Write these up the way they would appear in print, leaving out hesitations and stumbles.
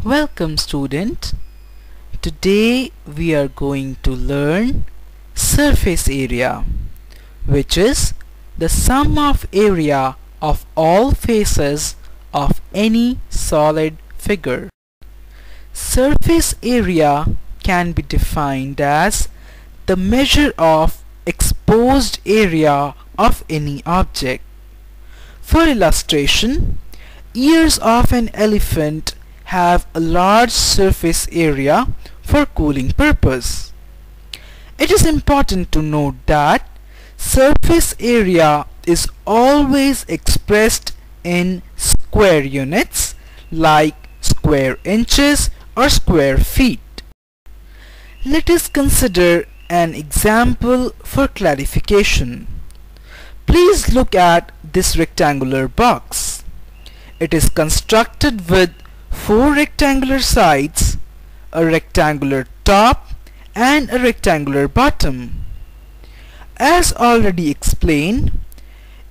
Welcome student. Today we are going to learn surface area, which is the sum of area of all faces of any solid figure. Surface area can be defined as the measure of exposed area of any object. For illustration, ears of an elephant have a large surface area for cooling purpose. It is important to note that surface area is always expressed in square units like square inches or square feet. Let us consider an example for clarification. Please look at this rectangular box. It is constructed with 4 rectangular sides, a rectangular top and a rectangular bottom. As already explained,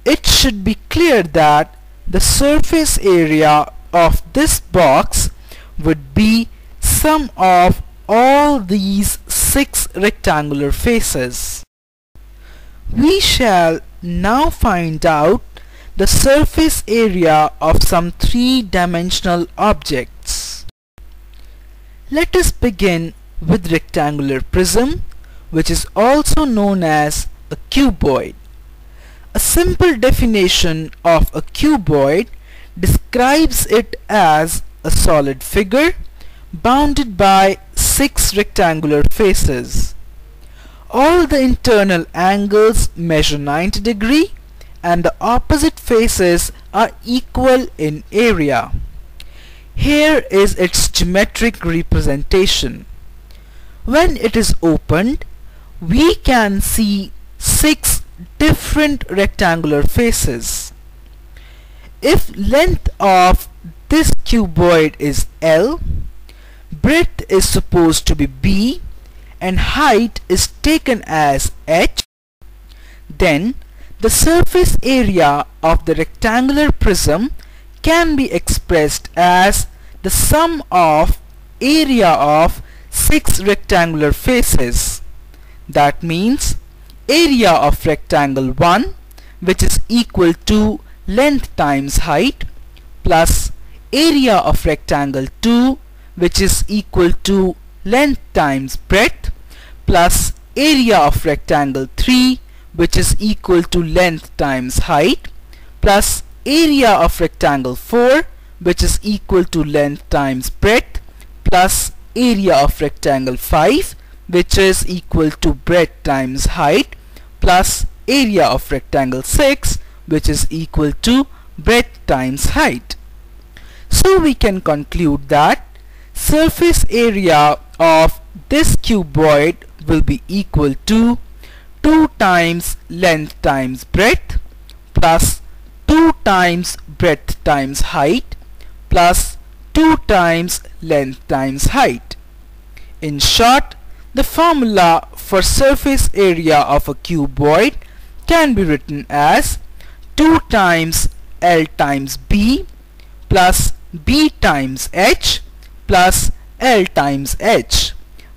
it should be clear that the surface area of this box would be sum of all these 6 rectangular faces. We shall now find out the surface area of some 3-dimensional objects. Let us begin with rectangular prism, which is also known as a cuboid. A simple definition of a cuboid describes it as a solid figure bounded by 6 rectangular faces. All the internal angles measure 90 degrees and the opposite faces are equal in area. Here is its geometric representation. When it is opened, we can see 6 different rectangular faces. If length of this cuboid is L, breadth is supposed to be B, and height is taken as H, then the surface area of the rectangular prism can be expressed as the sum of area of 6 rectangular faces. That means area of rectangle 1, which is equal to length times height, plus area of rectangle 2, which is equal to length times breadth, plus area of rectangle 3, which is equal to length times height, plus area of rectangle 4, which is equal to length times breadth, plus area of rectangle 5, which is equal to breadth times height, plus area of rectangle 6, which is equal to breadth times height. So we can conclude that surface area of this cuboid will be equal to 2 times length times breadth plus 2 times breadth times height plus 2 times length times height. In short, the formula for surface area of a cuboid can be written as 2 times L times B plus B times H plus L times H,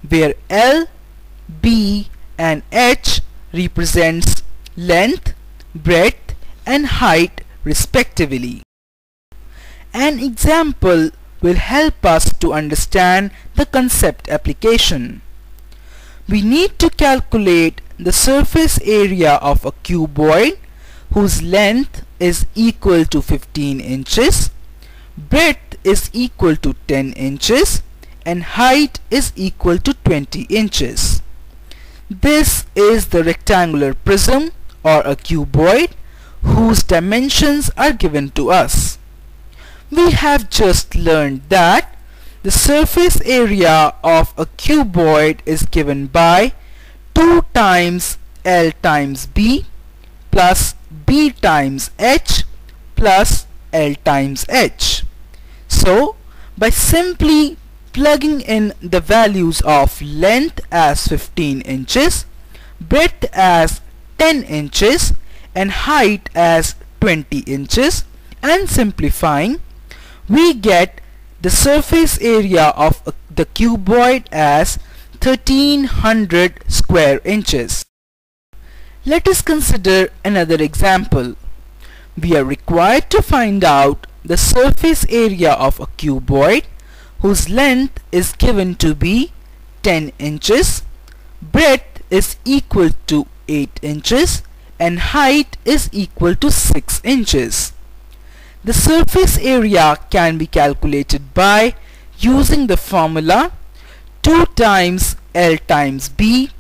where L, B and H represents length, breadth and height respectively. An example will help us to understand the concept application. We need to calculate the surface area of a cuboid whose length is equal to 15 inches, breadth is equal to 10 inches and height is equal to 20 inches. This is the rectangular prism or a cuboid whose dimensions are given to us. We have just learned that the surface area of a cuboid is given by 2 times L times B plus B times H plus L times H. So, by simply plugging in the values of length as 15 inches, breadth as 10 inches and height as 20 inches and simplifying, we get the surface area of the cuboid as 1300 square inches. Let us consider another example. We are required to find out the surface area of a cuboid whose length is given to be 10 inches, breadth is equal to 8 inches and height is equal to 6 inches. The surface area can be calculated by using the formula 2 times L times B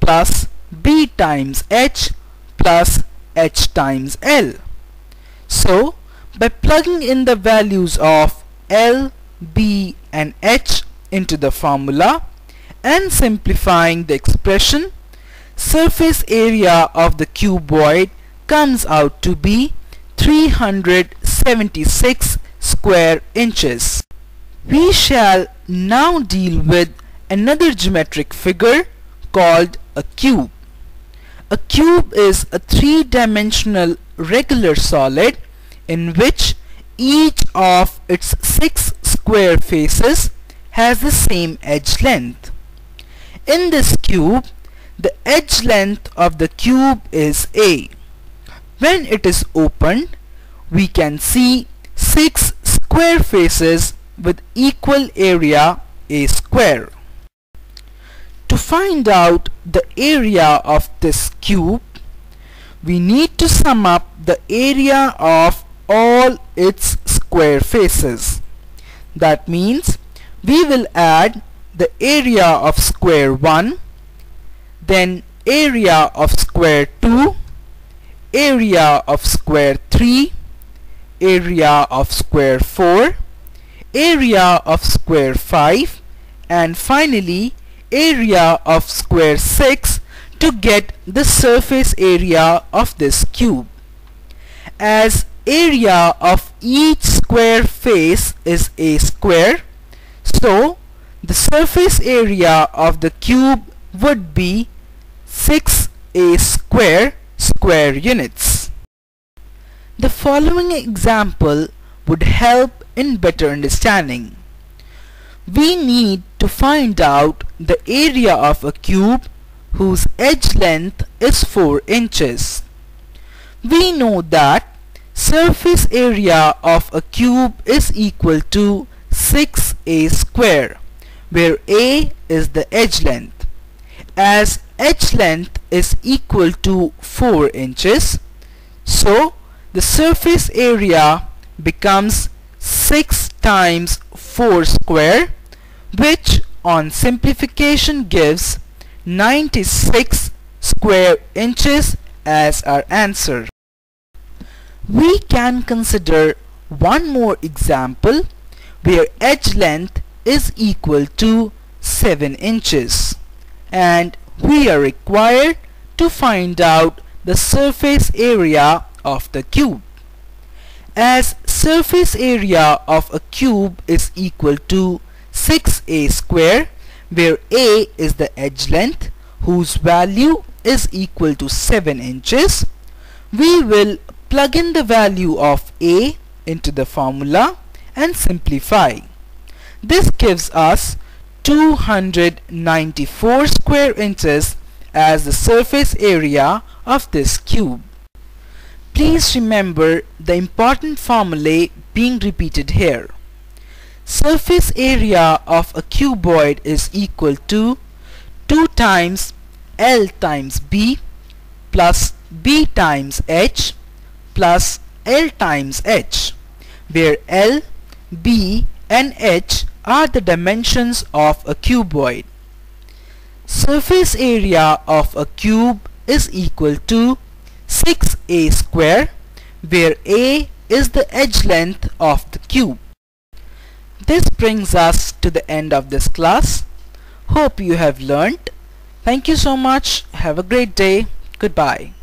plus B times H plus H times L. So, by plugging in the values of L, B and H into the formula and simplifying the expression, surface area of the cuboid comes out to be 376 square inches. We shall now deal with another geometric figure called a cube. A cube is a three-dimensional regular solid in which each of its 6 square faces has the same edge length. In this cube, the edge length of the cube is A. When it is opened, we can see 6 square faces with equal area A square. To find out the area of this cube, we need to sum up the area of all its square faces. That means we will add the area of square 1, then area of square 2, area of square 3, area of square 4, area of square 5 and finally area of square 6 to get the surface area of this cube. As area of each square face is A square, so the surface area of the cube would be 6A square square units. The following example would help in better understanding. We need to find out the area of a cube whose edge length is 4 inches. We know that surface area of a cube is equal to 6A square, where A is the edge length. As edge length is equal to 4 inches, so the surface area becomes 6 times 4 square, which on simplification gives 96 square inches as our answer. We can consider one more example where edge length is equal to 7 inches and we are required to find out the surface area of the cube. As surface area of a cube is equal to 6A square, where A is the edge length whose value is equal to 7 inches, we will plug in the value of A into the formula and simplify. This gives us 294 square inches as the surface area of this cube. Please remember the important formulae being repeated here. Surface area of a cuboid is equal to 2 times L times B plus B times H plus L times H, where L, B and H are the dimensions of a cuboid. Surface area of a cube is equal to 6A square, where A is the edge length of the cube. This brings us to the end of this class. Hope you have learnt. Thank you so much. Have a great day. Goodbye.